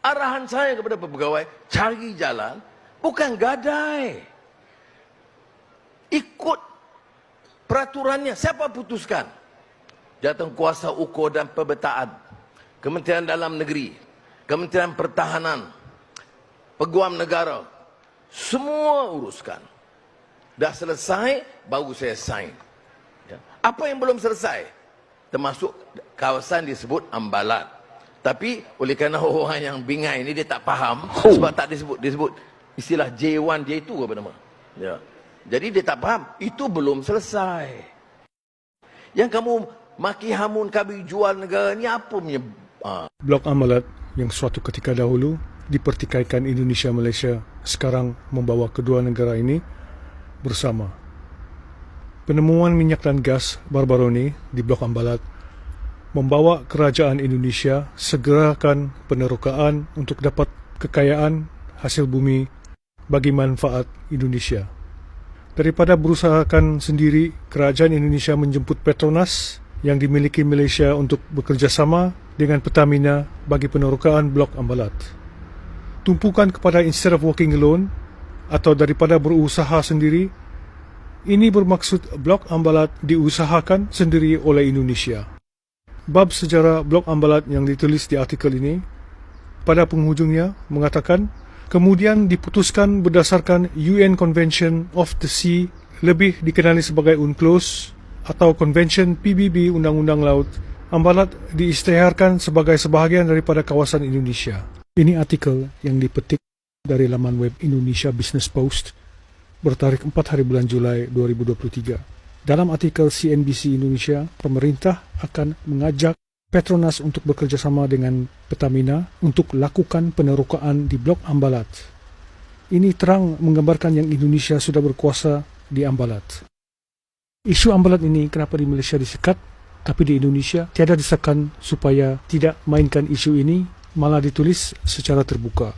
Arahan saya kepada pegawai, cari jalan, bukan gadai. Ikut peraturannya. Siapa putuskan? Jawatankuasa Ukur dan Pemetaan, Kementerian Dalam Negeri, Kementerian Pertahanan, Peguam Negara, semua uruskan. Dah selesai, baru saya sign. Apa yang belum selesai? Termasuk kawasan disebut Ambalat. Tapi oleh kerana orang yang bingai ni dia tak faham, sebab tak disebut istilah J1, J2 apa nama. Ya. Jadi dia tak faham, itu belum selesai. Yang kamu maki hamun kami jual negara ni apa punya? Blok Ambalat yang suatu ketika dahulu dipertikaikan Indonesia-Malaysia sekarang membawa kedua negara ini bersama. Penemuan minyak dan gas baru-baru ini di Blok Ambalat membawa kerajaan Indonesia segerakan penerokaan untuk dapat kekayaan hasil bumi bagi manfaat Indonesia. Daripada berusahakan sendiri, kerajaan Indonesia menjemput Petronas yang dimiliki Malaysia untuk bekerjasama dengan Pertamina bagi penerokaan Blok Ambalat. Tumpukan kepada instead of working alone atau daripada berusaha sendiri, ini bermaksud Blok Ambalat diusahakan sendiri oleh Indonesia. Bab sejarah Blok Ambalat yang ditulis di artikel ini pada penghujungnya mengatakan kemudian diputuskan berdasarkan UN Convention of the Sea, lebih dikenali sebagai UNCLOS atau Convention PBB Undang-Undang Laut, Ambalat diisytiharkan sebagai sebahagian daripada kawasan Indonesia. Ini artikel yang dipetik dari laman web Indonesia Business Post bertarikh 4 hari bulan Julai 2023. Dalam artikel CNBC Indonesia, pemerintah akan mengajak Petronas untuk bekerjasama dengan Pertamina untuk lakukan penerokaan di Blok Ambalat. Ini terang menggambarkan yang Indonesia sudah berkuasa di Ambalat. Isu Ambalat ini kenapa di Malaysia disekat, tapi di Indonesia tiada desakan supaya tidak mainkan isu ini, malah ditulis secara terbuka.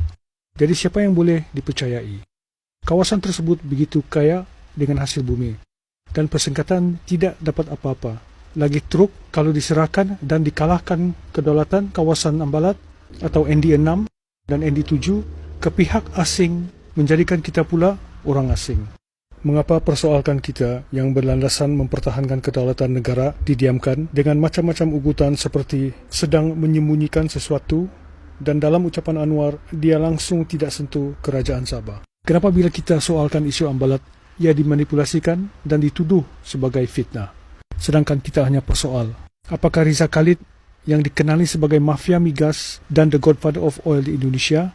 Jadi siapa yang boleh dipercayai? Kawasan tersebut begitu kaya dengan hasil bumi dan persingkatan tidak dapat apa-apa. Lagi teruk kalau diserahkan dan dikalahkan kedaulatan kawasan Ambalat atau ND6 dan ND7 ke pihak asing, menjadikan kita pula orang asing. Mengapa persoalkan kita yang berlandasan mempertahankan kedaulatan negara didiamkan dengan macam-macam ugutan seperti sedang menyembunyikan sesuatu, dan dalam ucapan Anwar, dia langsung tidak sentuh kerajaan Sabah. Kenapa bila kita soalkan isu Ambalat, ia dimanipulasikan dan dituduh sebagai fitnah? Sedangkan kita hanya persoal, apakah Riza Khalid yang dikenali sebagai mafia migas dan the godfather of oil di Indonesia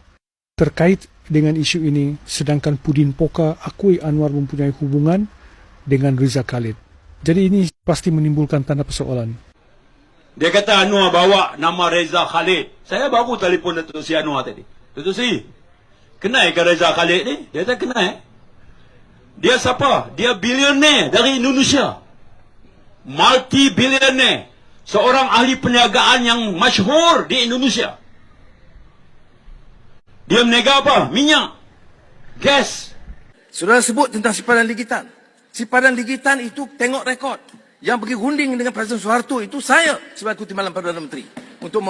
terkait dengan isu ini, sedangkan Pudin Poka akui Anwar mempunyai hubungan dengan Riza Khalid. Jadi ini pasti menimbulkan tanda persoalan. Dia kata Anwar bawa nama Reza Khalid. Saya baru telefon Datuk Si Anwar tadi. Datuk Si, kenal ke Reza Khalid ni? Dia kata kenal. Dia siapa? Dia bilioner dari Indonesia. Multi-bilioner. Seorang ahli perniagaan yang masyhur di Indonesia. Dia meniaga apa? Minyak. Gas. Saudara sebut tentang sipadan ligitan. Sipadan ligitan itu tengok rekod. Yang pergi runding dengan Presiden Soeharto itu saya sebagai Timbalan Perdana Menteri. Untuk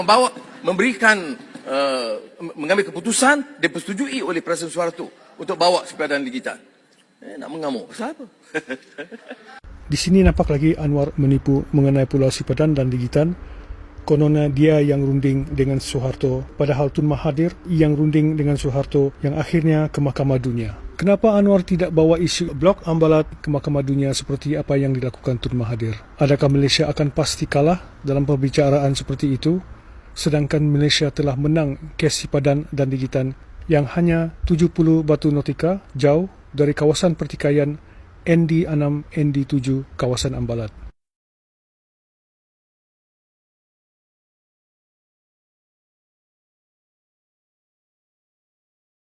mengambil keputusan dipersetujui oleh Presiden Soeharto untuk bawa sipadan ligitan. Nak mengamuk. Siapa? Di sini nampak lagi Anwar menipu mengenai Pulau Sipadan dan Ligitan. Kononnya dia yang runding dengan Soeharto, padahal Tun Mahathir yang runding dengan Soeharto yang akhirnya ke Mahkamah Dunia. Kenapa Anwar tidak bawa isu Blok Ambalat ke Mahkamah Dunia seperti apa yang dilakukan Tun Mahathir? Adakah Malaysia akan pasti kalah dalam perbicaraan seperti itu, sedangkan Malaysia telah menang kes Sipadan dan Ligitan yang hanya 70 batu nautika jauh dari kawasan pertikaian ND6, ND7 kawasan Ambalat?